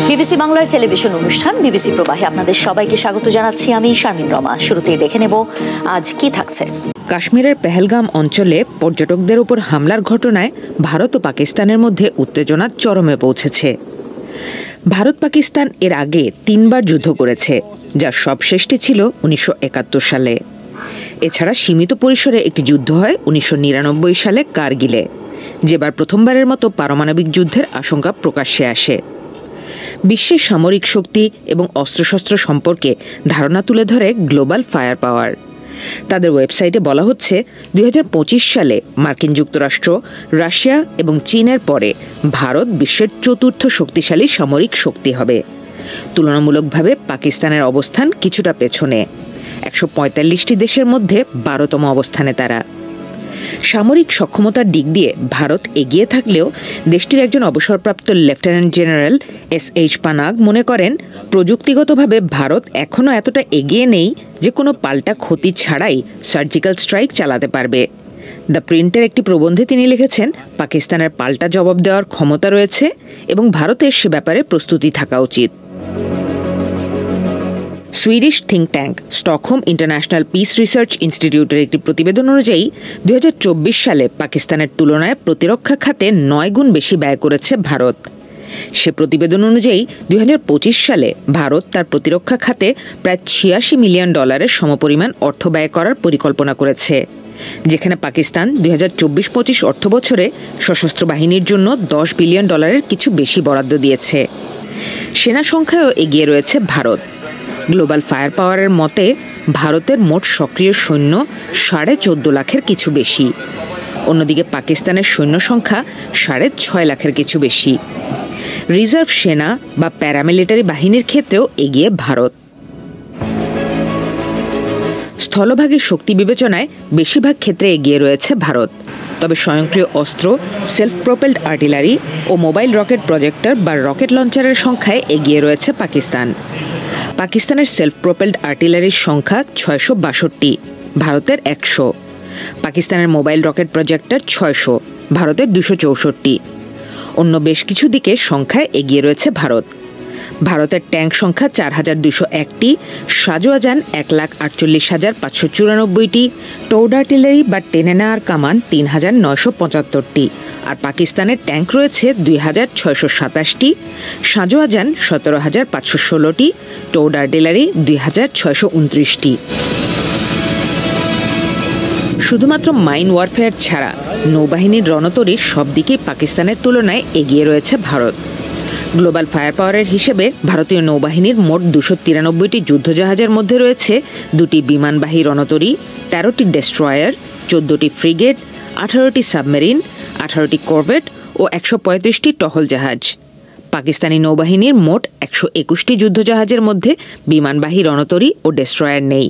BBC বাংলার television অনুষ্ঠান BBC প্রবাহে আপনাদের সবাইকে স্বাগত জানাচ্ছি। আমি শারমিন রমা। শুরুতেই দেখে নেব আজ কি থাকছে। কাশ্মীরের পেহেলগাম অঞ্চলে পর্যটকদের উপর হামলার ঘটনায় ভারত ও পাকিস্তানের মধ্যে উত্তেজনা চরমে পৌঁছেছে। ভারত পাকিস্তান এর আগে 3 বার যুদ্ধ করেছে, যার সবশেষটি ছিল 1971 সালে। এছাড়া সীমিত পরিসরে একটি যুদ্ধ হয় 1999 সালে কারগিলে, যেবার প্রথমবারের মতো পারমাণবিক যুদ্ধের আশঙ্কা প্রকাশ্যে আসে। বিশ্বের সামরিক শক্তি এবং অস্ত্রশস্ত্র সম্পর্কে ধারণা তুলে ধরে গ্লোবাল ফায়ার পাওয়ার। তাদের ওয়েবসাইটে বলা হচ্ছে 2025 সালে মার্কিন যুক্তরাষ্ট্র, রাশিয়া এবং চীনের পরে ভারত বিশ্বের 4র্থ শক্তিশালী সামরিক শক্তি হবে। তুলনামূলকভাবে পাকিস্তানের অবস্থান কিছুটা পেছনে, 145টি দেশের মধ্যে 12তম অবস্থানে তারা। সামরিক সক্ষমতার দিক দিয়ে ভারত এগিয়ে থাকলেও দেশটির একজন অবসরপ্রাপ্ত লেফটেন্যান্ট জেনারেল SH পানাগ মনে করেন, প্রযুক্তিগতভাবে ভারত এখনও এতটা এগিয়ে নেই যে কোনো পাল্টা ক্ষতি ছাড়াই সার্জিক্যাল স্ট্রাইক চালাতে পারবে। দ্য প্রিন্টের একটি প্রবন্ধে তিনি লিখেছেন, পাকিস্তানের পাল্টা জবাব দেওয়ার ক্ষমতা রয়েছে এবং ভারতের সে ব্যাপারে প্রস্তুতি থাকা উচিত। Swedish think tank Stockholm international piece research ইনস্টিটিউটের একটি প্রতিবেদন অনুযায়ী 2024 সালে পাকিস্তানের তুলনায় প্রতিরক্ষা খাতে 9 গুণ বেশি ব্যয় করেছে ভারত। সে প্রতিবেদন অনুযায়ী 2025 সালে ভারত তার প্রতিরক্ষা খাতে প্রায় $86 মিলিয়ন সমপরিমাণ অর্থ ব্যয় করার পরিকল্পনা করেছে, যেখানে পাকিস্তান 2024-25 অর্থবছরে সশস্ত্র বাহিনীর জন্য $10 বিলিয়ন কিছু বেশি বরাদ্দ দিয়েছে। সেনা সংখ্যায়ও এগিয়ে রয়েছে ভারত। গ্লোবাল ফায়ার পাওয়ারের মতে ভারতের মোট সক্রিয় সৈন্য 14.5 লাখের কিছু বেশি। অন্যদিকে পাকিস্তানের সৈন্য সংখ্যা 6.5 লাখের কিছু বেশি। রিজার্ভ সেনা বা প্যারামিলিটারি বাহিনীর ক্ষেত্রেও এগিয়ে ভারত। স্থলভাগের শক্তি বিবেচনায় বেশিরভাগ ক্ষেত্রে এগিয়ে রয়েছে ভারত, তবে স্বয়ংক্রিয় অস্ত্র, সেলফ প্রপেলড আর্টিলারি ও মোবাইল রকেট প্রজেক্টর বা রকেট লঞ্চারের সংখ্যায় এগিয়ে রয়েছে পাকিস্তান। পাকিস্তানের সেলফ প্রপেলড আর্টিলারির সংখ্যা 662, ভারতের 100। পাকিস্তানের মোবাইল রকেট প্রজেক্টর 600, ভারতের 264। অন্য বেশ কিছু দিকে সংখ্যায় এগিয়ে রয়েছে ভারত। ভারতের ট্যাঙ্ক সংখ্যা 4201টি, সাজোয়াজান 1,48,594টি, টোড আর্টিলারি বা টেনে নেওয়ার কামান 3,975টি। আর পাকিস্তানের ট্যাঙ্ক রয়েছে 2,627টি, সাজোয়াজান 17,516টি, টোড আর্টিলারি 2,629টি। শুধুমাত্র মাইন ওয়ারফেয়ার ছাড়া নৌবাহিনীর রণতরীর সব দিকেই পাকিস্তানের তুলনায় এগিয়ে রয়েছে ভারত। গ্লোবাল ফায়ার পাওয়ারের হিসেবে ভারতীয় নৌবাহিনীর মোট 293টি যুদ্ধজাহাজের মধ্যে রয়েছে 2টি বিমানবাহী রণতরী, 13টি ডেস্ট্রয়ার, 14টি ফ্রিগেট, 18টি সাবমেরিন, 18টি করভেট ও 135টি টহল জাহাজ। পাকিস্তানি নৌবাহিনীর মোট 121টি যুদ্ধজাহাজের মধ্যে বিমানবাহী রণতরী ও ডেস্ট্রয়ার নেই।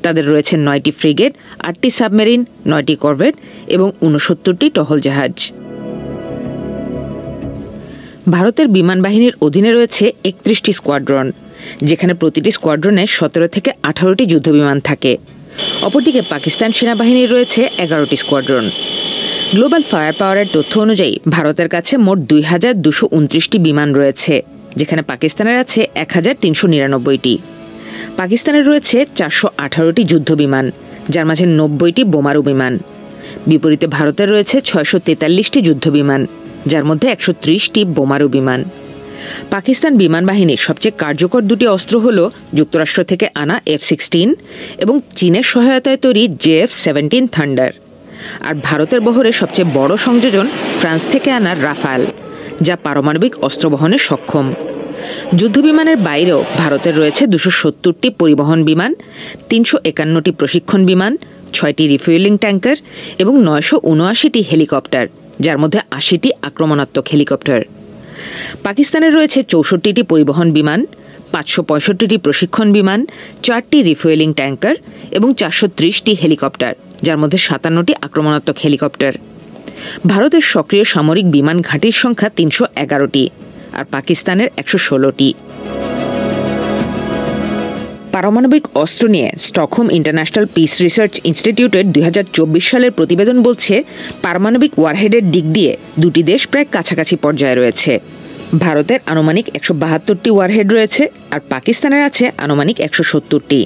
তাদের রয়েছে 9টি ফ্রিগেট, 8টি সাবমেরিন, 9টি করভেট এবং 69টি টহল জাহাজ। ভারতের বিমান বাহিনীর অধীনে রয়েছে 31টি স্কোয়াড্রন, যেখানে প্রতিটি স্কোয়াড্রনে 17 থেকে 18টি যুদ্ধবিমান থাকে। অপরদিকে পাকিস্তান সেনাবাহিনীর রয়েছে 11টি স্কোয়াড্রন। গ্লোবাল ফায়ার পাওয়ারের তথ্য অনুযায়ী ভারতের কাছে মোট 2,229টি বিমান রয়েছে, যেখানে পাকিস্তানের আছে 1,399টি। পাকিস্তানের রয়েছে 418টি যুদ্ধবিমান, যার মাঝে 90টি বোমারু বিমান। বিপরীতে ভারতের রয়েছে 643টি যুদ্ধবিমান, যার মধ্যে 130টি বোমারু বিমান। পাকিস্তান বিমান বাহিনীর সবচেয়ে কার্যকর 2টি অস্ত্র হল যুক্তরাষ্ট্র থেকে আনা F-16 এবং চীনের সহায়তায় তৈরি JF-17 থান্ডার। আর ভারতের বহরে সবচেয়ে বড় সংযোজন ফ্রান্স থেকে আনা রাফাল, যা পারমাণবিক অস্ত্র বহনে সক্ষম। যুদ্ধবিমানের বাইরেও ভারতের রয়েছে 270টি পরিবহন বিমান, 351টি প্রশিক্ষণ বিমান, 6টি রিফুয়েলিং ট্যাঙ্কার এবং 979টি হেলিকপ্টার, যার মধ্যে 80টি আক্রমণাত্মক হেলিকপ্টার। পাকিস্তানের রয়েছে 64টি পরিবহন বিমান, 565টি প্রশিক্ষণ বিমান, 4টি রিফুয়েলিং ট্যাঙ্কার এবং 430টি হেলিকপ্টার, যার মধ্যে 57টি আক্রমণাত্মক হেলিকপ্টার। ভারতের সক্রিয় সামরিক বিমান ঘাঁটির সংখ্যা 311টি আর পাকিস্তানের 116টি। পারমাণবিক অস্ত্র নিয়ে স্টকহোম ইন্টারন্যাশনাল পিস রিসার্চ ইনস্টিটিউটের 2024 সালের প্রতিবেদন বলছে, পারমাণবিক ওয়ারহেডের দিক দিয়ে দুটি দেশ প্রায় কাছাকাছি পর্যায়ে রয়েছে। ভারতের আনুমানিক 172টি ওয়ারহেড রয়েছে আর পাকিস্তানের আছে আনুমানিক 170টি।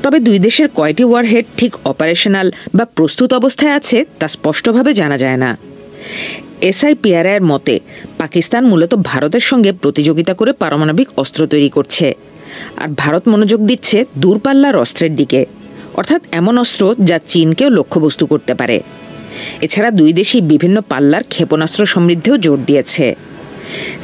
তবে দুই দেশের কয়টি ওয়ারহেড ঠিক অপারেশনাল বা প্রস্তুত অবস্থায় আছে তা স্পষ্টভাবে জানা যায় না। SIPRI এর মতে পাকিস্তান মূলত ভারতের সঙ্গে প্রতিযোগিতা করে পারমাণবিক অস্ত্র তৈরি করছে, আর ভারত মনোযোগ দিচ্ছে দূরপাল্লার অস্ত্রের দিকে, অর্থাৎ এমন অস্ত্র যা চীনকেও লক্ষ্যবস্তু করতে পারে। এছাড়া দুই দেশই বিভিন্ন পাল্লার ক্ষেপণাস্ত্র সমৃদ্ধেও জোর দিয়েছে।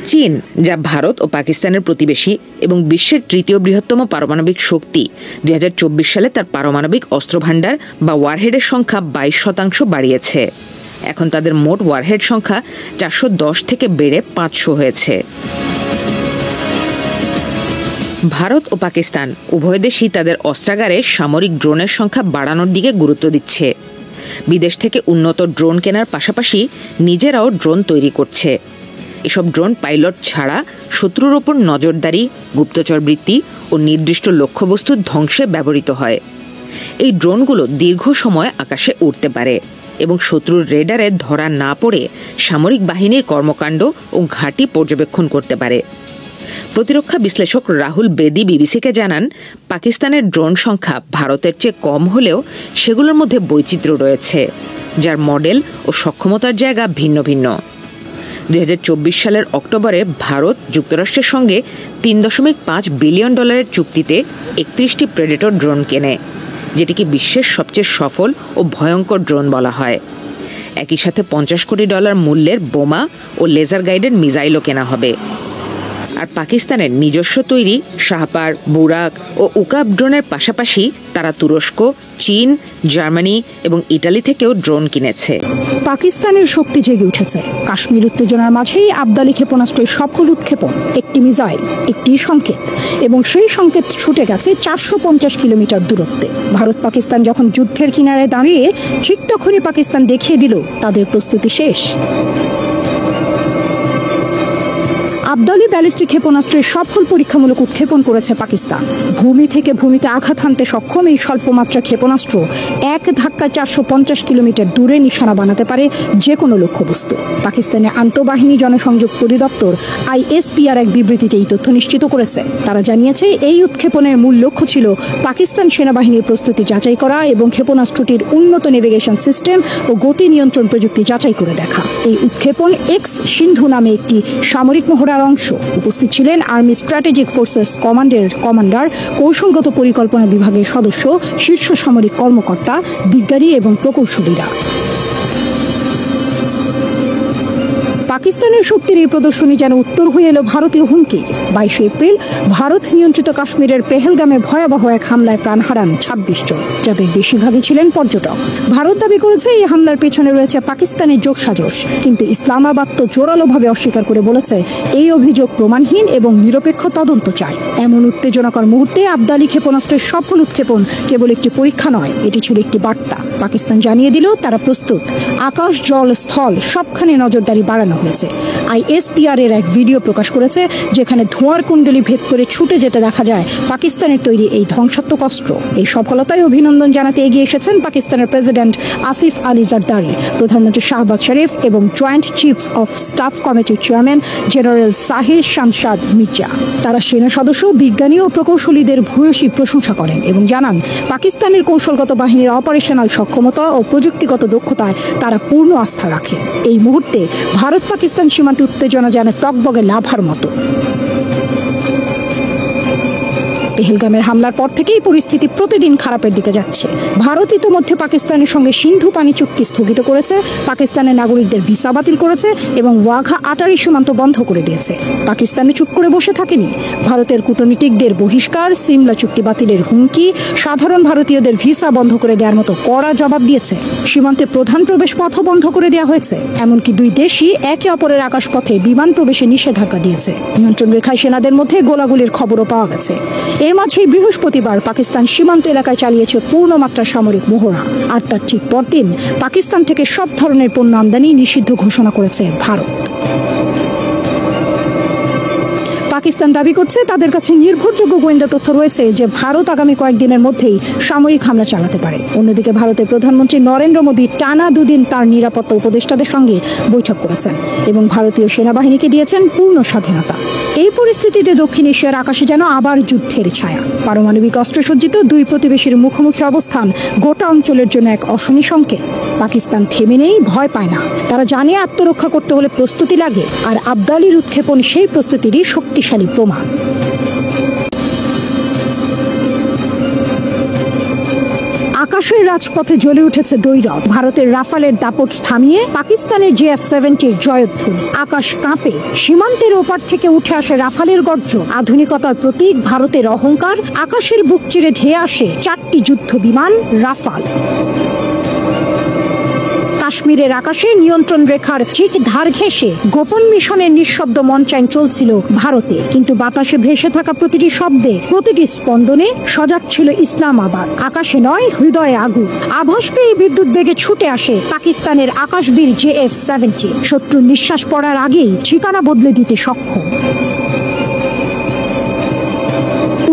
চীন, যা ভারত ও পাকিস্তানের প্রতিবেশী এবং বিশ্বের তৃতীয় বৃহত্তম পারমাণবিক শক্তি, 2024 সালে তার পারমাণবিক অস্ত্রভাণ্ডার বা ওয়ারহেডের সংখ্যা 22% বাড়িয়েছে। এখন তাদের মোট ওয়ারহেড সংখ্যা 410 থেকে বেড়ে 500 হয়েছে। ভারত ও পাকিস্তান উভয় দেশই তাদের অস্ত্রাগারে সামরিক ড্রোনের সংখ্যা বাড়ানোর দিকে গুরুত্ব দিচ্ছে। বিদেশ থেকে উন্নত ড্রোন কেনার পাশাপাশি নিজেরাও ড্রোন তৈরি করছে। এসব ড্রোন পাইলট ছাড়া শত্রুর ওপর নজরদারি, গুপ্তচর বৃত্তি ও নির্দিষ্ট লক্ষ্যবস্তু ধ্বংসে ব্যবহৃত হয়। এই ড্রোনগুলো দীর্ঘ সময় আকাশে উড়তে পারে এবং শত্রুর রেডারে ধরা না পড়ে সামরিক বাহিনীর কর্মকাণ্ড ও ঘাঁটি পর্যবেক্ষণ করতে পারে। প্রতিরক্ষা বিশ্লেষক রাহুল বেদি বিবিসিকে জানান, পাকিস্তানের ড্রোন সংখ্যা ভারতের চেয়ে কম হলেও সেগুলোর মধ্যে বৈচিত্র্য রয়েছে, যার মডেল ও সক্ষমতার জায়গা ভিন্ন ভিন্ন। 2024 সালের অক্টোবরে ভারত যুক্তরাষ্ট্রের সঙ্গে $3.5 বিলিয়ন চুক্তিতে 31টি প্রেডেটর ড্রোন কেনে, যেটিকে বিশ্বের সবচেয়ে সফল ও ভয়ঙ্কর ড্রোন বলা হয়। একই সাথে $50 কোটি মূল্যের বোমা ও লেজার গাইডেড মিসাইলও কেনা হবে। আর পাকিস্তানের নিজস্ব তৈরি শাহপার, বুরাক ও উকাব ড্রোনের পাশাপাশি তারা তুরস্ক, চীন, জার্মানি এবং ইটালি থেকেও ড্রোন কিনেছে। পাকিস্তানের শক্তি জেগে উঠেছে। কাশ্মীর উত্তেজনার মাঝেই আবদালি ক্ষেপণাস্ত্রের সফল উৎক্ষেপণ, একটি মিসাইল, একটি সংকেত, এবং সেই সংকেত ছুটে গেছে 450 কিলোমিটার দূরত্বে। ভারত পাকিস্তান যখন যুদ্ধের কিনারায় দাঁড়িয়ে, ঠিক তখনই পাকিস্তান দেখিয়ে দিল তাদের প্রস্তুতি শেষ। আবদালি ব্যালিস্টিক ক্ষেপণাস্ত্রের সফল পরীক্ষামূলক উৎক্ষেপণ করেছে পাকিস্তান। ভূমি থেকে ভূমিতে আঘাত হানতে সক্ষম এই স্বল্পমাত্রা ক্ষেপণাস্ত্র এক ধাক্কায় 450 কিলোমিটার দূরে নিশানা বানাতে পারে যে কোনো লক্ষ্যবস্তু। পাকিস্তানের আন্তঃবাহিনী জনসংযোগ পরিদপ্তর ISPR এক বিবৃতিতে এই তথ্য নিশ্চিত করেছে। তারা জানিয়েছে, এই উৎক্ষেপণের মূল লক্ষ্য ছিল পাকিস্তান সেনাবাহিনীর প্রস্তুতি যাচাই করা এবং ক্ষেপণাস্ত্রটির উন্নত নেভিগেশন সিস্টেম ও গতি নিয়ন্ত্রণ প্রযুক্তি যাচাই করে দেখা। এই উৎক্ষেপণ এক্স সিন্ধু নামে একটি সামরিক মহড়ার অংশ। উপস্থিত ছিলেন আর্মি স্ট্র্যাটেজিক ফোর্সেস কমান্ডার, কৌশলগত পরিকল্পনা বিভাগের সদস্য, শীর্ষ সামরিক কর্মকর্তা, বিজ্ঞানী এবং প্রকৌশলীরা। পাকিস্তানের শক্তির এই প্রদর্শনী যেন উত্তর হয়ে এলো ভারতীয় হুমকি। 22 এপ্রিল ভারত নিয়ন্ত্রিত কাশ্মীরের পেহেলগামে ভয়াবহ এক হামলায় প্রাণ হারান 26 জন, যাদের বেশিরভাগই ছিলেন পর্যটক। ভারত দাবি করেছে এই হামলার পেছনে রয়েছে পাকিস্তানের যোগসাজশ, কিন্তু ইসলামাবাদ তো জোরালোভাবে অস্বীকার করে বলেছে এই অভিযোগ প্রমাণহীন এবং নিরপেক্ষ তদন্ত চায়। এমন উত্তেজনাকর মুহূর্তে আবদালি ক্ষেপণাস্ত্রের সফল উৎক্ষেপণ কেবল একটি পরীক্ষা নয়, এটি ছিল একটি বার্তা। পাকিস্তান জানিয়ে দিল তারা প্রস্তুত। আকাশ, জল, স্থল সবখানে নজরদারি বাড়ানো হয়েছে। ISPR এর এক ভিডিও প্রকাশ করেছে, যেখানে ধোঁয়ার কুণ্ডলী ভেদ করে ছুটে যেতে দেখা যায় পাকিস্তানের তৈরি এই ধ্বংসাত্মক অস্ত্র। এই সফলতায় অভিনন্দন জানাতে এগিয়ে এসেছেন পাকিস্তানের প্রেসিডেন্ট আসিফ আলী জারদারি, প্রধানমন্ত্রী শাহবাজ শরীফ এবং জয়েন্ট চিফস অফ স্টাফ কমিটির চেয়ারম্যান জেনারেল সাহির শামশাদ মির্জা। তারা সেনা সদস্য, বিজ্ঞানী ও প্রকৌশলীদের ভূয়সী প্রশংসা করেন এবং জানান, পাকিস্তানের কৌশলগত বাহিনীর অপারেশনাল সক্ষমতা ও প্রযুক্তিগত দক্ষতায় তারা পূর্ণ আস্থা রাখে। এই মুহূর্তে ভারত পাকিস্তান সীমান্তে উত্তেজনা যেন টকবগে লাভার মতো। পেহেলগামের হামলার পর থেকেই পরিস্থিতি প্রতিদিন খারাপের দিকে যাচ্ছে। ভারত ইতোমধ্যে পাকিস্তানের সঙ্গে সিন্ধু পানি চুক্তি স্থগিত করেছে, পাকিস্তানের নাগরিকদের ভিসা বাতিল করেছে এবং ওয়াঘা আটারি সীমান্ত বন্ধ করে দিয়েছে। পাকিস্তানে চুপ করে বসে থাকেনি। ভারতের কূটনীতিকদের বহিষ্কার, সিমলা চুক্তি বাতিলের হুমকি, সাধারণ ভারতীয়দের ভিসা বন্ধ করে দেওয়ার মতো কড়া জবাব দিয়েছে। সীমান্তে প্রধান প্রবেশ পথও বন্ধ করে দেওয়া হয়েছে। এমনকি দুই দেশই একে অপরের আকাশপথে বিমান প্রবেশে নিষেধাজ্ঞা দিয়েছে। নিয়ন্ত্রণ রেখায় সেনাদের মধ্যে গোলাগুলির খবরও পাওয়া গেছে। এর মাঝেই বৃহস্পতিবার পাকিস্তান সীমান্ত এলাকায় চালিয়েছে পূর্ণমাত্রা সামরিক মহড়া, আর তার ঠিক পরদিন পাকিস্তান থেকে সব ধরনের পণ্য আমদানি নিষিদ্ধ ঘোষণা করেছে ভারত। পাকিস্তান দাবি করছে তাদের কাছে নির্ভরযোগ্য গোয়েন্দা তথ্য রয়েছে যে ভারত আগামী কয়েকদিনের মধ্যেই সামরিক হামলা চালাতে পারে। অন্যদিকে ভারতের প্রধানমন্ত্রী নরেন্দ্র মোদী টানা 2 দিন তার নিরাপত্তা উপদেষ্টাদের সঙ্গে বৈঠক করেছেন এবং ভারতীয় সেনাবাহিনীকে দিয়েছেন পূর্ণ স্বাধীনতা। এই পরিস্থিতিতে দক্ষিণ এশিয়ার আকাশে যেন আবার যুদ্ধের ছায়া। পারমাণবিক অস্ত্রসজ্জিত 2 প্রতিবেশীর মুখোমুখি অবস্থান গোটা অঞ্চলের জন্য এক অশনি সংকেত। পাকিস্তান থেমে নেই, ভয় পায় না। তারা জানে আত্মরক্ষা করতে হলে প্রস্তুতি লাগে, আর আবদালির উৎক্ষেপণ সেই প্রস্তুতিরই শক্তিশালী প্রমাণ। আকাশের রাজপথে জ্বলে উঠেছে দ্বৈরথ। ভারতের রাফালের দাপট থামিয়ে পাকিস্তানের JF-70 জয়ধ্বনি। আকাশ কাঁপে, সীমান্তের ওপার থেকে উঠে আসে রাফালের গর্জন। আধুনিকতার প্রতীক, ভারতের অহংকার। আকাশের বুক চিরে ধেয়ে আসে 4টি যুদ্ধ বিমান রাফাল। কাশ্মীরের আকাশে নিয়ন্ত্রণ রেখার ঠিক ধার ঘেঁষে গোপন মিশনের নিঃশব্দ মঞ্চায়ন চলছিল ভারতে, কিন্তু বাতাসে ভেসে থাকা প্রতিটি শব্দে, প্রতিটি স্পন্দনে সজাগ ছিল ইসলামাবাদ। আকাশে নয়, হৃদয়ে আগুন। আভাস পেয়ে বিদ্যুৎ বেগে ছুটে আসে পাকিস্তানের আকাশবীর JF-70। শত্রুর নিঃশ্বাস পড়ার আগেই ঠিকানা বদলে দিতে সক্ষম।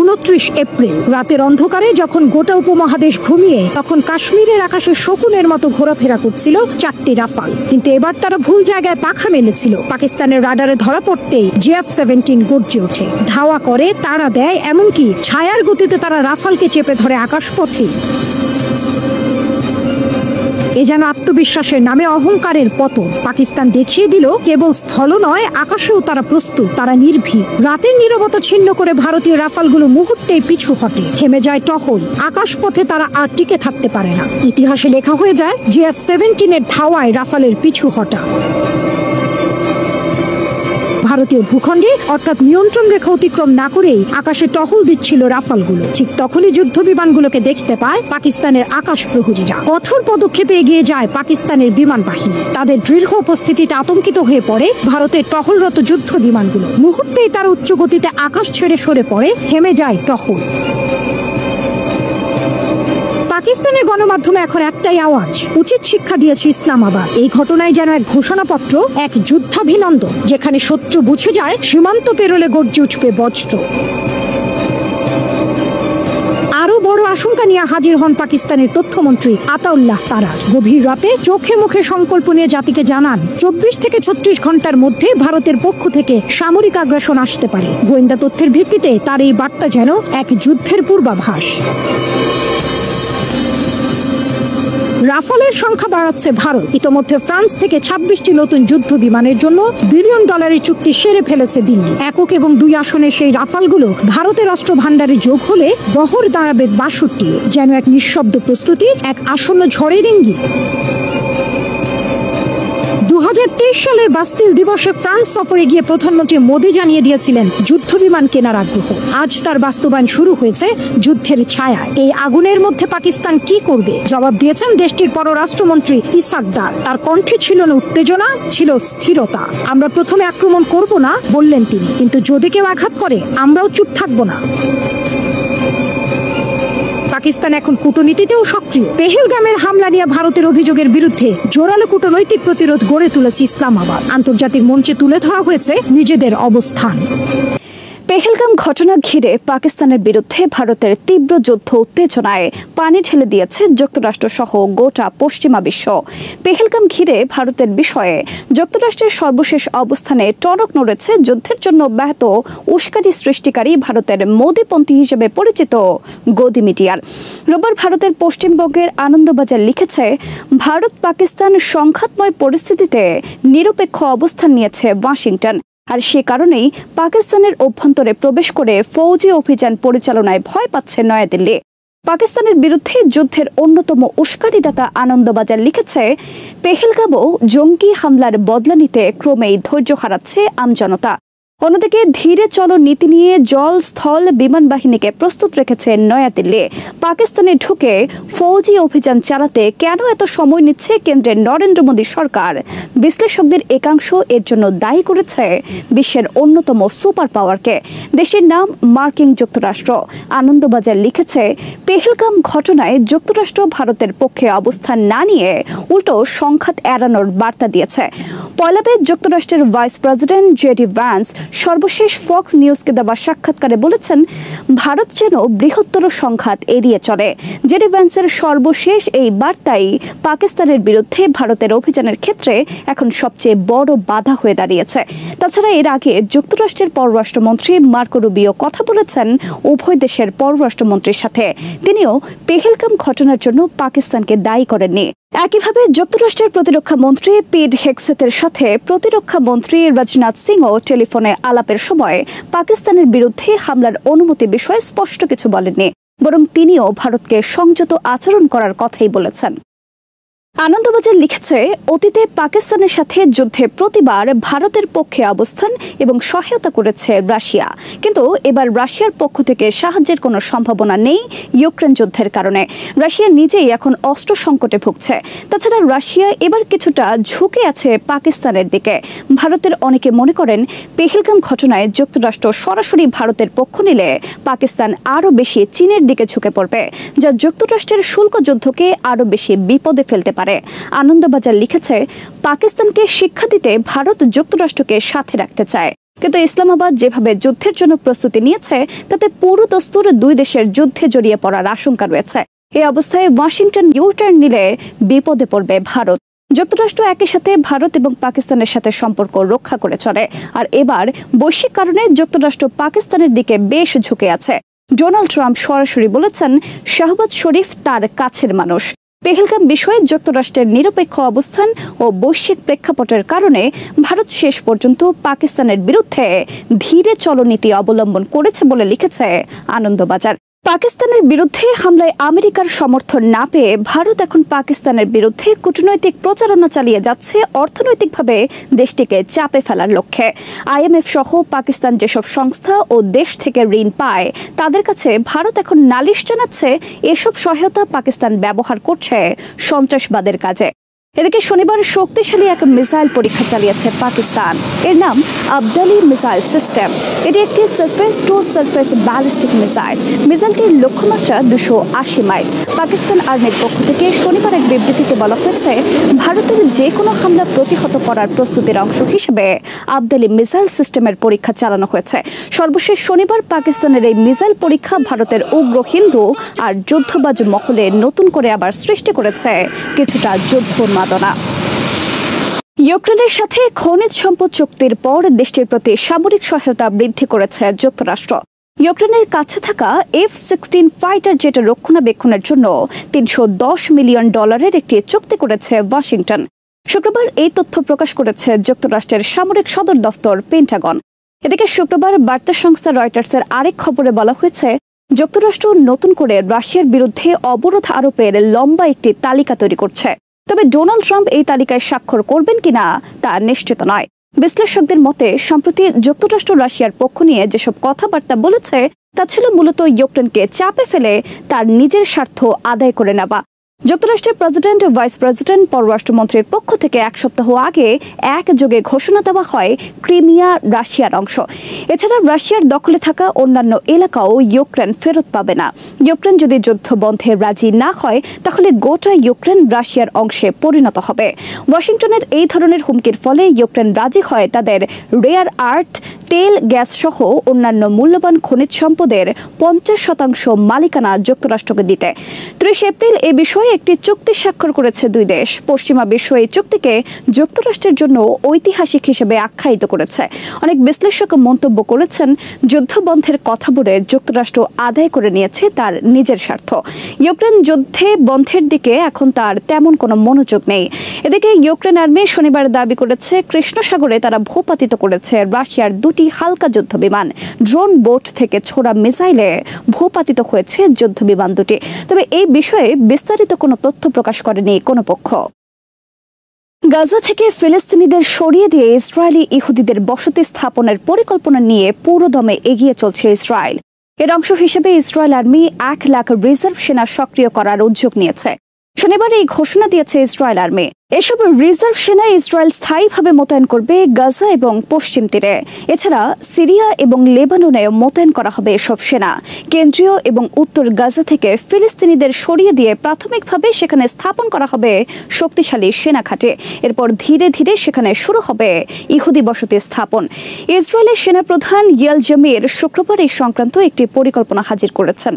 29 এপ্রিল রাতের অন্ধকারে যখন গোটা উপমহাদেশ ঘুমিয়ে, তখন কাশ্মীরের আকাশে শকুনের মতো ঘোরাফেরা করছিল 4টি রাফাল। কিন্তু এবার তারা ভুল জায়গায় পাখা মেলেছিল। পাকিস্তানের রাডারে ধরা পড়তেই JF-70 গর্জে ওঠে, ধাওয়া করে, তাড়া দেয়, এমনকি ছায়ার গতিতে তারা রাফালকে চেপে ধরে আকাশপথে। এ যেন আত্মবিশ্বাসের নামে অহংকারের পতন। পাকিস্তান দেখিয়ে দিল কেবল স্থল নয়, আকাশেও তারা প্রস্তুত, তারা নির্ভীক। রাতের নীরবতা ছিন্ন করে ভারতীয় রাফালগুলো মুহূর্তেই পিছু হটে, থেমে যায় টহল। আকাশপথে তারা আর টিকে থাকতে পারে না। ইতিহাসে লেখা হয়ে যায় JF-70 ধাওয়ায় রাফালের পিছু হটা। ভারতীয় ভূখণ্ডে অর্থাৎ নিয়ন্ত্রণ রেখা অতিক্রম না করেই আকাশে টহল দিচ্ছিল রাফালগুলো। ঠিক তখনই যুদ্ধ বিমানগুলোকে দেখতে পায় পাকিস্তানের আকাশ প্রহরীরা। কঠোর পদক্ষেপে এগিয়ে যায় পাকিস্তানের বিমান বাহিনী। তাদের দৃঢ় উপস্থিতিতে আতঙ্কিত হয়ে পড়ে ভারতের টহলরত যুদ্ধ বিমানগুলো। মুহূর্তেই তার উচ্চ গতিতে আকাশ ছেড়ে সরে পড়ে, থেমে যায় টহল। পাকিস্তানের গণমাধ্যমে এখন একটাই আওয়াজ, উচিত শিক্ষা দিয়েছে ইসলামাবাদ। এই ঘটনায় যেন এক ঘোষণাপত্র, এক যুদ্ধাভিনন্দন, যেখানে শত্রু বুঝে যায় সীমান্ত পেরোলে গর্জে উঠবে বজ্র। আরো বড় আশঙ্কা নিয়ে হাজির হন পাকিস্তানের তথ্যমন্ত্রী আতাউল্লাহ তারার। গভীর রাতে চোখে মুখে সংকল্প নিয়ে জাতিকে জানান 24 থেকে 36 ঘন্টার মধ্যে ভারতের পক্ষ থেকে সামরিক আগ্রাসন আসতে পারে। গোয়েন্দা তথ্যের ভিত্তিতে তার এই বার্তা যেন এক যুদ্ধের পূর্বাভাস। রাফালের সংখ্যা বাড়াচ্ছে ভারত। ইতোমধ্যে ফ্রান্স থেকে 26টি নতুন যুদ্ধ বিমানের জন্য $1 বিলিয়ন চুক্তি সেরে ফেলেছে দিল্লি। 1 এবং 2 আসনে সেই রাফালগুলো ভারতের অস্ত্র ভান্ডারে যোগ হলে বহর দাঁড়াবে 62। যেন এক নিঃশব্দ প্রস্তুতি, এক আসন্ন ঝড়ের ইঙ্গিত। 2023 সালের বাস্তিল দিবসে ফ্রান্স সফরে গিয়ে প্রধানমন্ত্রী মোদী জানিয়ে দিয়েছিলেন যুদ্ধ বিমান কেনার আগ্রহ। আজ তার বাস্তবায়ন শুরু হয়েছে যুদ্ধের ছায়ায়। এই আগুনের মধ্যে পাকিস্তান কি করবে জবাব দিয়েছেন দেশটির পররাষ্ট্রমন্ত্রী ইসাক দার। তার কণ্ঠে ছিল না উত্তেজনা, ছিল স্থিরতা। আমরা প্রথমে আক্রমণ করব না বললেন তিনি, কিন্তু যদি কেউ আঘাত করে আমরাও চুপ থাকবো না। পাকিস্তান এখন কূটনীতিতেও সক্রিয়। পেহেলগামের হামলা নিয়ে ভারতের অভিযোগের বিরুদ্ধে জোরালো কূটনৈতিক প্রতিরোধ গড়ে তুলেছে ইসলামাবাদ। আন্তর্জাতিক মঞ্চে তুলে ধরা হয়েছে নিজেদের অবস্থান। পেহেলগাম ঘটনা ঘিরে পাকিস্তানের বিরুদ্ধে ভারতের তীব্র যুদ্ধ উত্তেজনায় পানি ঢেলে দিয়েছে যুক্তরাষ্ট্র সহ গোটা পশ্চিমা বিশ্ব। পেহেলগাম ঘিরে ভারতের বিষয়ে যুক্তরাষ্ট্রের সর্বশেষ অবস্থানে টনক নড়েছে যুদ্ধের জন্য ব্যাহত উস্কানি সৃষ্টিকারী ভারতের মোদিপন্থী হিসেবে পরিচিত গদি মিডিয়ার। রোববার ভারতের পশ্চিমবঙ্গের আনন্দবাজার লিখেছে, ভারত পাকিস্তান সংঘাতময় পরিস্থিতিতে নিরপেক্ষ অবস্থান নিয়েছে ওয়াশিংটন, আর সে কারণেই পাকিস্তানের অভ্যন্তরে প্রবেশ করে ফৌজি অভিযান পরিচালনায় ভয় পাচ্ছে নয়াদিল্লি। পাকিস্তানের বিরুদ্ধে যুদ্ধের অন্যতম উস্কানিদাতা আনন্দবাজার লিখেছে, পেহেলগামও জঙ্গি হামলার বদলা নিতে ক্রমেই ধৈর্য হারাচ্ছে আমজনতা। অন্যদিকে ধীরে চলো নীতি নিয়ে জল, স্থল, বিমান বাহিনীকে প্রস্তুত রেখেছে নয়াদিল্লি। পাকিস্তানে ঢুকে ফৌজি অভিযান চালাতে কেন এত সময় নিচ্ছে কেন্দ্রের নরেন্দ্র মোদী সরকার? বিশ্লেষকদের একাংশ এর জন্য দায়ী করেছে বিশ্বের অন্যতম সুপার পাওয়ারকে, দেশের নাম মার্কিন যুক্তরাষ্ট্র। আনন্দবাজার লিখেছে, পেহেলগাম ঘটনায় যুক্তরাষ্ট্র ভারতের পক্ষে অবস্থান না নিয়ে উল্টো সংঘাত এড়ানোর বার্তা দিয়েছে। পয়লা মে যুক্তরাষ্ট্রের ভাইস প্রেসিডেন্ট JD ভ্যান্স সর্বশেষ ফক্স নিউজকে দেওয়া সাক্ষাৎকারে বলেছেন, ভারত যেন বৃহত্তর সংঘাত এড়িয়ে চলে। জেডি ভ্যান্সের সর্বশেষ এই বার্তাই পাকিস্তানের বিরুদ্ধে ভারতের অভিযানের ক্ষেত্রে এখন সবচেয়ে বড় বাধা হয়ে দাঁড়িয়েছে। তাছাড়া এর আগে যুক্তরাষ্ট্রের পররাষ্ট্রমন্ত্রী মার্কো রুবিও কথা বলেছেন উভয় দেশের পররাষ্ট্রমন্ত্রীর সাথে। তিনিও পেহেলগাম ঘটনার জন্য পাকিস্তানকে দায়ী করেননি। একইভাবে যুক্তরাষ্ট্রের প্রতিরক্ষা মন্ত্রী পিট হেগসেথের সাথে প্রতিরক্ষা মন্ত্রী রাজনাথ সিংও টেলিফোনে আলাপের সময় পাকিস্তানের বিরুদ্ধে হামলার অনুমতি বিষয়ে স্পষ্ট কিছু বলেননি, বরং তিনিও ভারতকে সংযত আচরণ করার কথাই বলেছেন। আনন্দবাজার লিখেছে, অতীতে পাকিস্তানের সাথে যুদ্ধে প্রতিবার ভারতের পক্ষে অবস্থান এবং সহায়তা করেছে রাশিয়া, কিন্তু এবার রাশিয়ার পক্ষ থেকে সাহায্যের কোনো সম্ভাবনা নেই ইউক্রেন যুদ্ধের কারণে। রাশিয়া নিজেই এখন অস্ত্র সংকটে ভুগছে। তাছাড়া রাশিয়া এবার কিছুটা ঝুঁকে আছে পাকিস্তানের দিকে। ভারতের অনেকে মনে করেন পেহেলগাম ঘটনায় যুক্তরাষ্ট্র সরাসরি ভারতের পক্ষ নিলে পাকিস্তান আরও বেশি চীনের দিকে ঝুঁকে পড়বে, যা যুক্তরাষ্ট্রের শুল্ক যুদ্ধকে আরও বেশি বিপদে ফেলতে পারে। আনন্দবাজার লিখেছে, পাকিস্তানকে শিক্ষা দিতে ভারত যুক্তরাষ্ট্রকে সাথে রাখতে চায়, কিন্তু ইসলামাবাদ যেভাবে যুদ্ধের জন্য প্রস্তুতি নিয়েছে তাতে পুরো দস্তুর দুই দেশের যুদ্ধে জড়িয়ে পড়ার আশঙ্কা রয়েছে। এই অবস্থায় ওয়াশিংটন ইউটার্ন নিলে বিপদে পড়বে ভারত। যুক্তরাষ্ট্র একই সাথে ভারত এবং পাকিস্তানের সাথে সম্পর্ক রক্ষা করে চলে, আর এবার বৈশ্বিক কারণে যুক্তরাষ্ট্র পাকিস্তানের দিকে বেশ ঝুঁকে আছে। ডোনাল্ড ট্রাম্প সরাসরি বলেছেন শাহবাজ শরীফ তার কাছের মানুষ। পেহেলগাম বিষয়ে যুক্তরাষ্ট্রের নিরপেক্ষ অবস্থান ও বৈশ্বিক প্রেক্ষাপটের কারণে ভারত শেষ পর্যন্ত পাকিস্তানের বিরুদ্ধে ধীরে চলনীতি অবলম্বন করেছে বলে লিখেছে আনন্দবাজার। পাকিস্তানের বিরুদ্ধে হামলায় আমেরিকার সমর্থন না পেয়ে ভারত এখন পাকিস্তানের বিরুদ্ধে কূটনৈতিক প্রচারণা চালিয়ে যাচ্ছে অর্থনৈতিকভাবে দেশটিকে চাপে ফেলার লক্ষ্যে। IMF সহ পাকিস্তান যেসব সংস্থা ও দেশ থেকে ঋণ পায় তাদের কাছে ভারত এখন নালিশ জানাচ্ছে এসব সহায়তা পাকিস্তান ব্যবহার করছে সন্ত্রাসবাদের কাজে। এদিকে শনিবার শক্তিশালী এক মিসাইল পরীক্ষা চালিয়েছে পাকিস্তান। এর নাম আবদালি মিসাইল সিস্টেম। এটি একটি surface to surface ballistic missile. মিসাইলটির লক্ষ্যমাত্রা 280 মাইল। পাকিস্তান আর্মির পক্ষ থেকে শনিবার এক বিবৃতিতে বলা হয়েছে, ভারতের যে কোনো হামলা প্রতিহত করার প্রস্তুতির অংশ হিসেবে আবদালি মিসাইল সিস্টেমের পরীক্ষা চালানো হয়েছে। সর্বশেষ শনিবার পাকিস্তানের এই মিসাইল পরীক্ষা ভারতের উগ্র হিন্দু আর যুদ্ধবাজ মহলে নতুন করে আবার সৃষ্টি করেছে কিছুটা যুদ্ধোন্মাদনা। ইউক্রেনের সাথে খনিজ সম্পদ চুক্তির পর দেশটির প্রতি সামরিক সহায়তা বৃদ্ধি করেছে যুক্তরাষ্ট্র। ইউক্রেনের কাছে থাকা F-16 ফাইটার জেট রক্ষণাবেক্ষণের জন্য $310 মিলিয়ন একটি চুক্তি করেছে ওয়াশিংটন। শুক্রবার এই তথ্য প্রকাশ করেছে যুক্তরাষ্ট্রের সামরিক সদর দফতর পেন্টাগন। এদিকে শুক্রবার বার্তা সংস্থা রয়টার্সের আরেক খবরে বলা হয়েছে, যুক্তরাষ্ট্র নতুন করে রাশিয়ার বিরুদ্ধে অবরোধ আরোপের লম্বা একটি তালিকা তৈরি করছে। তবে ডোনাল্ড ট্রাম্প এই তালিকায় স্বাক্ষর করবেন কিনা তা নিশ্চিত নয়। বিশ্লেষকদের মতে সম্প্রতি যুক্তরাষ্ট্র রাশিয়ার পক্ষ নিয়ে যেসব কথাবার্তা বলেছে তা ছিল মূলত ইউক্রেনকে চাপে ফেলে তার নিজের স্বার্থ আদায় করে নেওয়া। যুক্তরাষ্ট্রের প্রেসিডেন্ট, ভাইস প্রেসিডেন্ট, পররাষ্ট্রমন্ত্রীর পক্ষ থেকে এক সপ্তাহ আগে একযোগে ঘোষণা দেওয়া হয় ক্রিমিয়া রাশিয়ার অংশ। এছাড়া রাশিয়ার দখলে থাকা অন্যান্য এলাকাও ইউক্রেন ফেরত পাবে না। ইউক্রেন যদি যুদ্ধ বন্ধে রাজি না হয় তাহলে গোটা ইউক্রেন রাশিয়ার অংশে পরিণত হবে। ওয়াশিংটনের এই ধরনের হুমকির ফলে ইউক্রেন রাজি হয় তাদের রেয়ার আর্থ, তেল, গ্যাস সহ অন্যান্য মূল্যবান খনিজ সম্পদের 50% মালিকানা যুক্তরাষ্ট্রকে দিতে। 30 এপ্রিল এ বিষয়ে একটি চুক্তি স্বাক্ষর করেছে দুই দেশ। পশ্চিমা বিশ্ব এই চুক্তিকে যুক্তরাষ্ট্রের জন্য ঐতিহাসিক হিসেবে আখ্যায়িত করেছে। অনেক বিশ্লেষক মন্তব্য করেছেন, যুদ্ধবন্ধের কথা বলে যুক্তরাষ্ট্র আদায় করে নিয়েছে তার নিজের স্বার্থ। ইউক্রেন যুদ্ধে বন্ধের দিকে এখন তার তেমন কোনো মনোযোগ নেই। এদিকে ইউক্রেন আর্মি শনিবার দাবি করেছে কৃষ্ণ সাগরে তারা ভূপাতিত করেছে রাশিয়ার 2টি হালকা যুদ্ধ বিমান। ড্রোন বোট থেকে ছোড়া মিসাইলে ভূপাতিত হয়েছে যুদ্ধ বিমান দুটি। তবে এই বিষয়ে বিস্তারিত কোনো তথ্য প্রকাশ করেনি কোনো পক্ষ। গাজা থেকে ফিলিস্তিনিদের সরিয়ে দিয়ে ইসরায়েলি ইহুদিদের বসতি স্থাপনের পরিকল্পনা নিয়ে পুরোদমে এগিয়ে চলছে ইসরায়েল। এর অংশ হিসেবে ইসরায়েল আর্মি 1 লাখ রিজার্ভ সেনা সক্রিয় করার উদ্যোগ নিয়েছে। শনিবার এই ঘোষণা দিয়েছে ইসরায়েল আর্মি। এসব রিজার্ভ সেনা ইসরায়েল স্থায়ীভাবে মোতায়েন করবে গাজা এবং পশ্চিম তীরে। এছাড়া সিরিয়া এবং লেবাননে মোতায়েন করা হবে এসব সেনা। কেন্দ্রীয় এবং উত্তর গাজা থেকে ফিলিস্তিনিদের সরিয়ে দিয়ে প্রাথমিকভাবে সেখানে স্থাপন করা হবে শক্তিশালী সেনা ঘাঁটি। এরপর ধীরে ধীরে সেখানে শুরু হবে ইহুদি বসতি স্থাপন। ইসরায়েলের সেনাপ্রধান ইয়াল জামির শুক্রবার এই সংক্রান্ত একটি পরিকল্পনা হাজির করেছেন।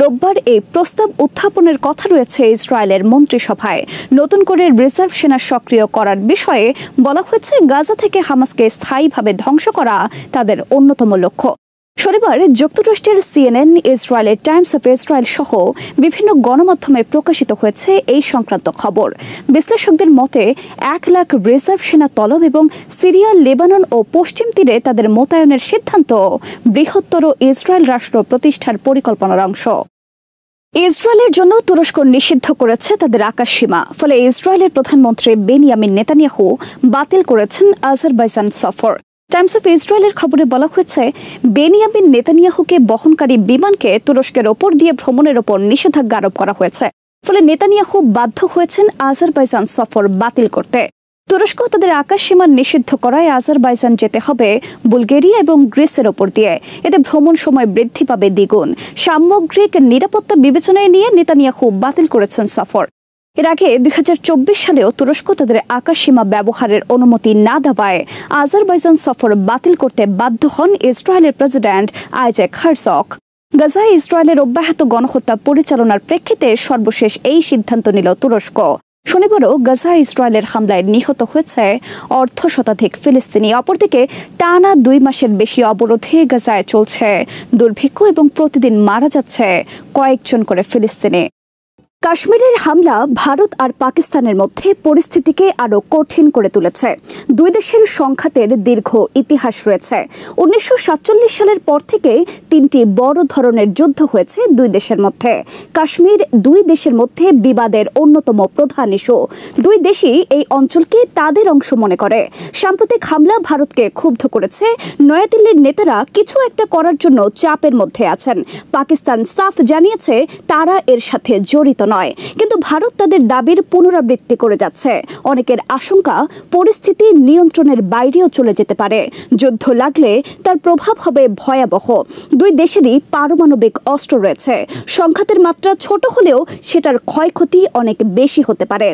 রোববার এই প্রস্তাব উত্থাপনের কথা রয়েছে ইসরায়েলের মন্ত্রিসভায়। নতুন করে রিজার্ভ সেনা সক্রিয় করার বিষয়ে বলা হয়েছে, গাজা থেকে হামাসকে স্থায়ীভাবে ধ্বংস করা তাদের অন্যতম লক্ষ্য। শনিবার যুক্তরাষ্ট্রের CNN, ইসরায়েলের টাইমস অফ ইসরায়েল সহ বিভিন্ন গণমাধ্যমে প্রকাশিত হয়েছে এই সংক্রান্ত খবর। বিশ্লেষকদের মতে 1 লাখ রিজার্ভ সেনা তলব এবং সিরিয়া, লেবানন ও পশ্চিম তীরে তাদের মোতায়েনের সিদ্ধান্ত বৃহত্তর ইসরায়েল রাষ্ট্র প্রতিষ্ঠার পরিকল্পনার অংশ। ইসরায়েলের জন্য তুরস্ক নিষিদ্ধ করেছে তাদের আকাশসীমা। ফলে ইসরায়েলের প্রধানমন্ত্রী বেনিয়ামিন নেতানিয়াহু বাতিল করেছেন আজারবাইজান সফর। টাইমস অফ ইসরায়েলের খবরে বলা হয়েছে, বেনিয়ামিন নেতানিয়াহুকে বহনকারী বিমানকে তুরস্কের ওপর দিয়ে ভ্রমণের ওপর নিষেধাজ্ঞা আরোপ করা হয়েছে। ফলে নেতানিয়াহু বাধ্য হয়েছেন আজারবাইজান সফর বাতিল করতে। তুরস্ক তাদের আকাশসীমা নিষিদ্ধ করায় আজারবাইজান যেতে হবে বুলগেরিয়া এবং গ্রিসের ওপর দিয়ে। এতে ভ্রমণ সময় বৃদ্ধি পাবে দ্বিগুণ। সামগ্রিক নিরাপত্তা বিবেচনায় নিয়ে নেতানিয়াহু বাতিল করেছেন সফর। এর আগে 2024 সালেও তুরস্ক তাদের আকাশসীমা ব্যবহারের অনুমতি না দেওয়ায় আজারবাইজান সফর বাতিল করতে বাধ্য হন ইসরায়েলের প্রেসিডেন্ট আইজাক হারজগ। গাজায় ইসরায়েলের অব্যাহত গণহত্যা পরিচালনার প্রেক্ষিতে সর্বশেষ এই সিদ্ধান্ত নিল তুরস্ক। শনিবারও গাজায় ইসরায়েলের হামলায় নিহত হয়েছে অর্ধশতাধিক ফিলিস্তিনি। অপরদিকে টানা 2 মাসের বেশি অবরোধে গাজায় চলছে দুর্ভিক্ষ এবং প্রতিদিন মারা যাচ্ছে কয়েকজন করে ফিলিস্তিনি। কাশ্মীরের হামলা ভারত আর পাকিস্তানের মধ্যে পরিস্থিতিকে আরো কঠিন করে তুলেছে। দুই দেশের সংঘাতের দীর্ঘ ইতিহাস রয়েছে। 1947 সালের পর থেকে 3টি বড় ধরনের যুদ্ধ হয়েছে দুই দেশের মধ্যে। কাশ্মীর দুই দেশের মধ্যে বিবাদের অন্যতম প্রধান ইস্যু। দুই দেশই এই অঞ্চলকে তাদের অংশ মনে করে। সাম্প্রতিক হামলা ভারতকে ক্ষুব্ধ করেছে। নয়াদিল্লির নেতারা কিছু একটা করার জন্য চাপের মধ্যে আছেন। পাকিস্তান সাফ জানিয়েছে তারা এর সাথে জড়িত নয়, কিন্তু ভারত তাদের দাবির পুনরাবৃত্তি করে যাচ্ছে। অনেকের আশঙ্কা পরিস্থিতি নিয়ন্ত্রণের বাইরেও চলে যেতে পারে। যুদ্ধ লাগলে তার প্রভাব হবে ভয়াবহ। দুই দেশেরই পারমাণবিক অস্ত্র রয়েছে। সংঘাতের মাত্রা ছোট হলেও সেটার ক্ষয়ক্ষতি অনেক বেশি হতে পারে।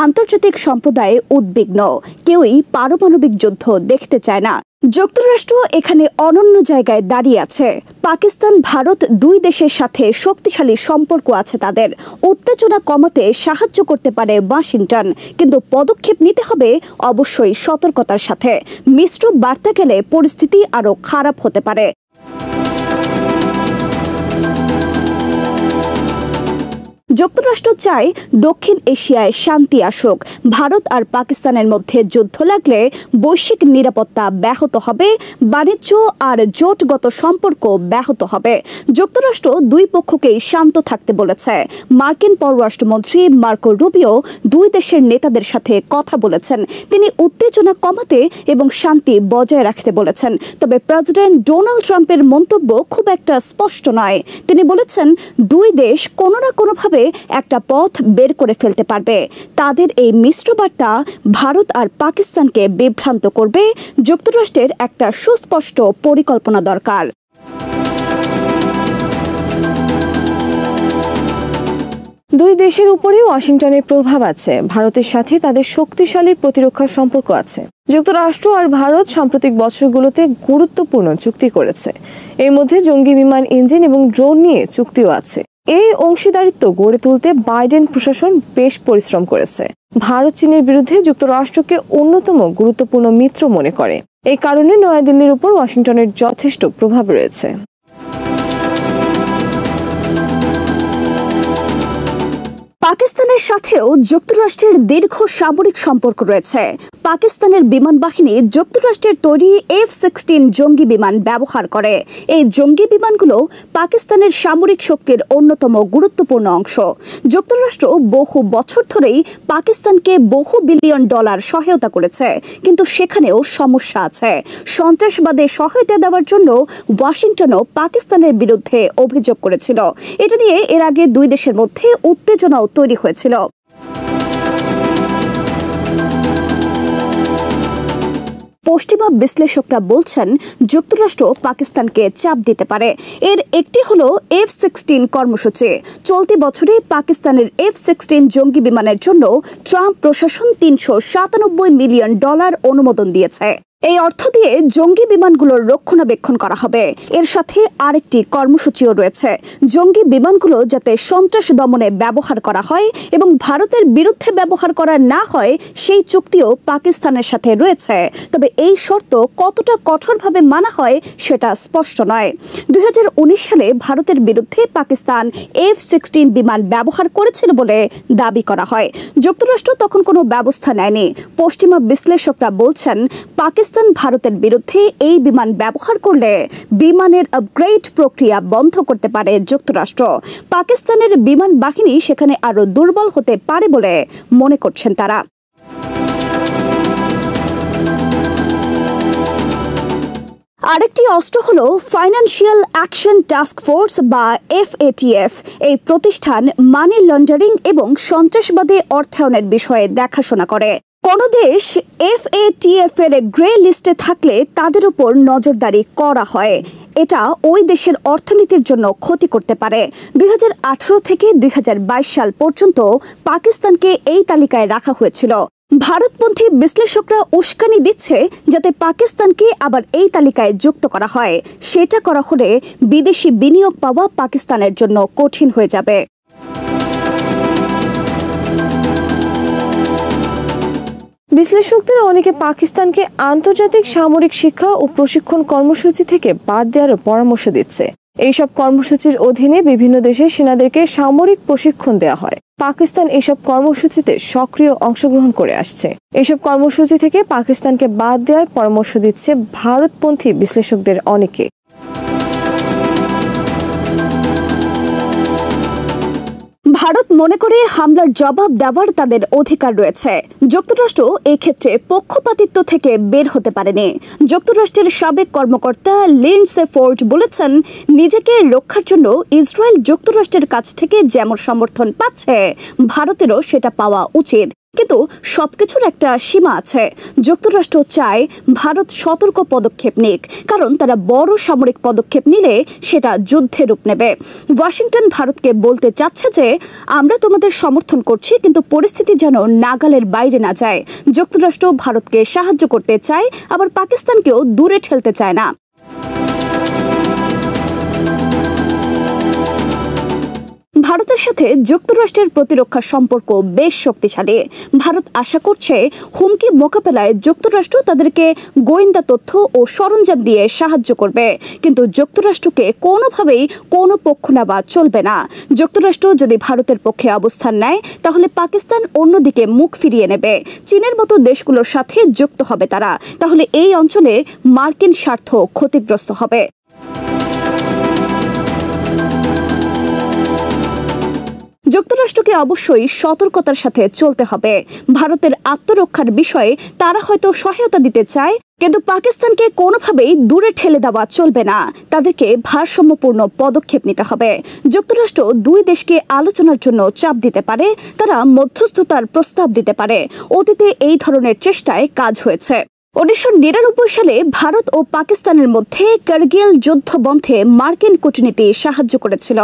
আন্তর্জাতিক সম্প্রদায় উদ্বিগ্ন। কেউই পারমাণবিক যুদ্ধ দেখতে চায় না। যুক্তরাষ্ট্র এখানে অনন্য জায়গায় দাঁড়িয়ে আছে। পাকিস্তান, ভারত দুই দেশের সাথে শক্তিশালী সম্পর্ক আছে তাদের। উত্তেজনা কমাতে সাহায্য করতে পারে ওয়াশিংটন, কিন্তু পদক্ষেপ নিতে হবে অবশ্যই সতর্কতার সাথে। মিশ্র বার্তা গেলে পরিস্থিতি আরো খারাপ হতে পারে। যুক্তরাষ্ট্র চায় দক্ষিণ এশিয়ায় শান্তি আসুক। ভারত আর পাকিস্তানের মধ্যে যুদ্ধ লাগলে বৈশ্বিক নিরাপত্তা ব্যাহত হবে, বাণিজ্য আর জোটগত সম্পর্ক ব্যাহত হবে। যুক্তরাষ্ট্র দুই পক্ষকেই শান্ত থাকতে বলেছে। মার্কিন পররাষ্ট্রমন্ত্রী মার্কো রুবিও দুই দেশের নেতাদের সাথে কথা বলেছেন। তিনি উত্তেজনা কমাতে এবং শান্তি বজায় রাখতে বলেছেন। তবে প্রেসিডেন্ট ডোনাল্ড ট্রাম্পের মন্তব্য খুব একটা স্পষ্ট নয়। তিনি বলেছেন দুই দেশ কোনো না কোনোভাবে একটা পথ বের করে ফেলতে পারবে। তাদের এই মিশ্র বার্তা ভারত আর পাকিস্তানকে বিভ্রান্ত করবে। যুক্তরাষ্ট্রের একটা সুস্পষ্ট পরিকল্পনা দরকার। দুই দেশের উপরে ওয়াশিংটনের প্রভাব আছে। ভারতের সাথে তাদের শক্তিশালী প্রতিরক্ষা সম্পর্ক আছে। যুক্তরাষ্ট্র আর ভারত সাম্প্রতিক বছরগুলোতে গুরুত্বপূর্ণ চুক্তি করেছে। এর মধ্যে জঙ্গি বিমান ইঞ্জিন এবং ড্রোন নিয়ে চুক্তিও আছে। এই অংশীদারিত্ব গড়ে তুলতে বাইডেন প্রশাসন বেশ পরিশ্রম করেছে। ভারত চীনের বিরুদ্ধে যুক্তরাষ্ট্রকে অন্যতম গুরুত্বপূর্ণ মিত্র মনে করে। এই কারণে নয়াদিল্লির উপর ওয়াশিংটনের যথেষ্ট প্রভাব রয়েছে। পাকিস্তানের সাথেও যুক্তরাষ্ট্রের দীর্ঘ সামরিক সম্পর্ক রয়েছে। পাকিস্তানের বিমান বাহিনী যুক্তরাষ্ট্রের তৈরি F-16 জঙ্গি বিমান ব্যবহার করে। এই জঙ্গি বিমানগুলো পাকিস্তানের সামরিক শক্তির অন্যতম গুরুত্বপূর্ণ অংশ। যুক্তরাষ্ট্র বহু বছর ধরেই পাকিস্তানকে বহু বিলিয়ন ডলার সহায়তা করেছে, কিন্তু সেখানেও সমস্যা আছে। সন্ত্রাসবাদে সহায়তা দেওয়ার জন্য ওয়াশিংটনও পাকিস্তানের বিরুদ্ধে অভিযোগ করেছিল। এটা নিয়ে এর আগে দুই দেশের মধ্যে উত্তেজনাও তৈরি হয়েছিল। পশ্চিমা বিশ্লেষকরা বলছেন যুক্তরাষ্ট্র পাকিস্তানকে চাপ দিতে পারে। এর একটি হলো F-16 কর্মসূচি। চলতি বছরে পাকিস্তানের F-16 জঙ্গি বিমানের জন্য ট্রাম্প প্রশাসন $397 মিলিয়ন অনুমোদন দিয়েছে। এই অর্থ দিয়ে জঙ্গি বিমানগুলোর রক্ষণাবেক্ষণ করা হবে। এর সাথে আরেকটি কর্মসূচিও রয়েছে, জঙ্গি বিমানগুলো যাতে সন্ত্রাস দমনে ব্যবহার করা হয় এবং ভারতের বিরুদ্ধে ব্যবহার করা না হয় সেই চুক্তিও পাকিস্তানের সাথে রয়েছে। তবে এই শর্ত কতটা কঠোরভাবে মানা হয় সেটা স্পষ্ট নয়। 2019 সালে ভারতের বিরুদ্ধে পাকিস্তান F-16 বিমান ব্যবহার করেছিল বলে দাবি করা হয়। যুক্তরাষ্ট্র তখন কোনো ব্যবস্থা নেয়নি। পশ্চিমা বিশ্লেষকরা বলছেন পাকিস্তান ভারতের বিরুদ্ধে এই বিমান ব্যবহার করলে বিমানের আপগ্রেড প্রক্রিয়া বন্ধ করতে পারে যুক্তরাষ্ট্র। পাকিস্তানের বিমান বাহিনী সেখানে আরো দুর্বল হতে পারে বলে মনে করছেন তারা। আরেকটি অস্ত্র হলো ফাইন্যান্সিয়াল অ্যাকশন টাস্ক ফোর্স বা FATF। এই প্রতিষ্ঠান মানি লন্ডারিং এবং সন্ত্রাসবাদে অর্থায়নের বিষয়ে দেখাশোনা করে। কোন দেশ FATF এর গ্রে লিস্টে থাকলে তাদের উপর নজরদারি করা হয়। এটা ওই দেশের অর্থনীতির জন্য ক্ষতি করতে পারে। 2018 থেকে 2022 সাল পর্যন্ত পাকিস্তানকে এই তালিকায় রাখা হয়েছিল। ভারতপন্থী বিশ্লেষকরা উস্কানি দিচ্ছে যাতে পাকিস্তানকে আবার এই তালিকায় যুক্ত করা হয়। সেটা করা হলে বিদেশি বিনিয়োগ পাওয়া পাকিস্তানের জন্য কঠিন হয়ে যাবে। বিশ্লেষকদের অনেকে পাকিস্তানকে আন্তর্জাতিক সামরিক শিক্ষা ও প্রশিক্ষণ কর্মসূচি থেকে বাদ দেওয়ার পরামর্শ দিচ্ছে। এইসব কর্মসূচির অধীনে বিভিন্ন দেশের সেনাদেরকে সামরিক প্রশিক্ষণ দেওয়া হয়। পাকিস্তান এসব কর্মসূচিতে সক্রিয় অংশগ্রহণ করে আসছে। এসব কর্মসূচি থেকে পাকিস্তানকে বাদ দেওয়ার পরামর্শ দিচ্ছে ভারতপন্থী বিশ্লেষকদের অনেকে। ভারত মনে করে হামলার জবাব দেওয়ার তাদের অধিকার রয়েছে। যুক্তরাষ্ট্র এই ক্ষেত্রে পক্ষপাতিত্ব থেকে বের হতে পারেনি। যুক্তরাষ্ট্রের সাবেক কর্মকর্তা লিন্ডসে ফোর্ড বলেছেন, নিজেকে রক্ষার জন্য ইসরায়েল যুক্তরাষ্ট্রের কাছ থেকে যেমন সমর্থন পাচ্ছে ভারতেরও সেটা পাওয়া উচিত। কিন্তু সবকিছুর একটা সীমা আছে। যুক্তরাষ্ট্র চায় ভারত সতর্ক পদক্ষেপ নিক, কারণ তারা বড় সামরিক পদক্ষেপ নিলে সেটা যুদ্ধে রূপ নেবে। ওয়াশিংটন ভারতকে বলতে চাচ্ছে যে আমরা তোমাদের সমর্থন করছি, কিন্তু পরিস্থিতি যেন নাগালের বাইরে না যায়। যুক্তরাষ্ট্র ভারতকে সাহায্য করতে চায়, আবার পাকিস্তানকেও দূরে ঠেলতে চায় না। ভারতের সাথে যুক্তরাষ্ট্রের প্রতিরক্ষা সম্পর্ক বেশ শক্তিশালী। ভারত আশা করছে হুমকি মোকাবেলায় যুক্তরাষ্ট্র তাদেরকে গোয়েন্দা তথ্য ও সরঞ্জাম দিয়ে সাহায্য করবে, কিন্তু যুক্তরাষ্ট্রকে কোনোভাবেই কোনো পক্ষ নেওয়া চলবে না। যুক্তরাষ্ট্র যদি ভারতের পক্ষে অবস্থান নেয় তাহলে পাকিস্তান অন্যদিকে মুখ ফিরিয়ে নেবে। চীনের মতো দেশগুলোর সাথে যুক্ত হবে তারা, তাহলে এই অঞ্চলে মার্কিন স্বার্থ ক্ষতিগ্রস্ত হবে। যুক্তরাষ্ট্রকে অবশ্যই সতর্কতার সাথে চলতে হবে। ভারতের আত্মরক্ষার বিষয়ে তারা হয়তো সহায়তা দিতে চায়, কিন্তু পাকিস্তানকে কোনোভাবেই দূরে ঠেলে দেওয়া চলবে না। তাদেরকে ভারসাম্যপূর্ণ পদক্ষেপ নিতে হবে। যুক্তরাষ্ট্র দুই দেশকে আলোচনার জন্য চাপ দিতে পারে, তারা মধ্যস্থতার প্রস্তাব দিতে পারে। অতীতে এই ধরনের চেষ্টায় কাজ হয়েছে। 1999 সালে ভারত ও পাকিস্তানের মধ্যে কারগিল যুদ্ধ বন্ধে মার্কিন কূটনীতি সাহায্য করেছিল।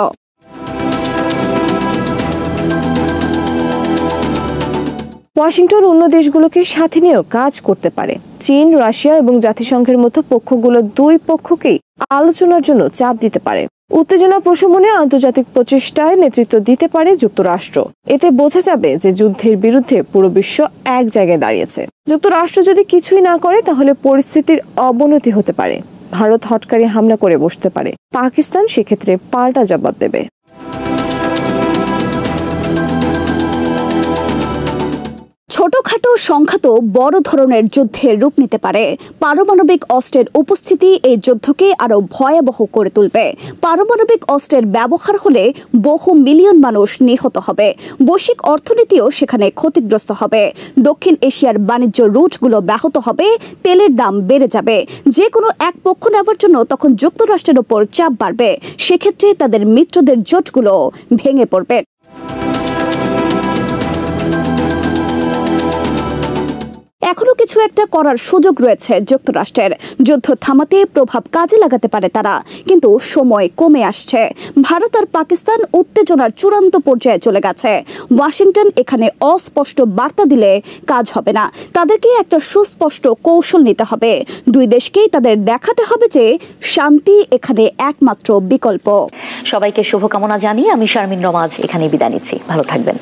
ওয়াশিংটন অন্য দেশগুলোকে সাথে নিয়েও কাজ করতে পারে। চীন, রাশিয়া এবং জাতিসংঘের মতো পক্ষগুলো দুই পক্ষকেই আলোচনার জন্য চাপ দিতে পারে। উত্তেজনা প্রশমনে আন্তর্জাতিক প্রচেষ্টায় নেতৃত্ব দিতে পারে যুক্তরাষ্ট্র। এতে বোঝা যাবে যে যুদ্ধের বিরুদ্ধে পুরো বিশ্ব এক জায়গায় দাঁড়িয়েছে। যুক্তরাষ্ট্র যদি কিছুই না করে তাহলে পরিস্থিতির অবনতি হতে পারে। ভারত হটকারী হামলা করে বসতে পারে। পাকিস্তান সেক্ষেত্রে পাল্টা জবাব দেবে। ছোটখাটো সংখ্যাত বড় ধরনের যুদ্ধের রূপ নিতে পারে। পারমাণবিক অস্ত্রের উপস্থিতি এই যুদ্ধকে আরো ভয়াবহ করে তুলবে। পারমাণবিক অস্ত্রের ব্যবহার হলে বহু মিলিয়ন মানুষ নিহত হবে। বৈশ্বিক অর্থনীতিও সেখানে ক্ষতিগ্রস্ত হবে। দক্ষিণ এশিয়ার বাণিজ্য রুটগুলো ব্যাহত হবে। তেলের দাম বেড়ে যাবে। যে কোনো এক পক্ষ নেওয়ার জন্য তখন যুক্তরাষ্ট্রের ওপর চাপ বাড়বে। সেক্ষেত্রে তাদের মিত্রদের জোটগুলো ভেঙে পড়বে। এখনো কিছু একটা করার সুযোগ রয়েছে যুক্তরাষ্ট্রের। যুদ্ধ থামাতে প্রভাব কাজে লাগাতে পারে তারা, কিন্তু সময় কমে আসছে। ভারত আর পাকিস্তান উত্তেজনার চূড়ান্ত পর্যায়ে চলে গেছে। ওয়াশিংটন এখানে অস্পষ্ট বার্তা দিলে কাজ হবে না। তাদেরকে একটা সুস্পষ্ট কৌশল নিতে হবে। দুই দেশকেই তাদের দেখাতে হবে যে শান্তি এখানে একমাত্র বিকল্প। সবাইকে শুভকামনা জানিয়ে আমি শারমিন রমা এখানে বিদায় নিচ্ছি। ভালো থাকবেন।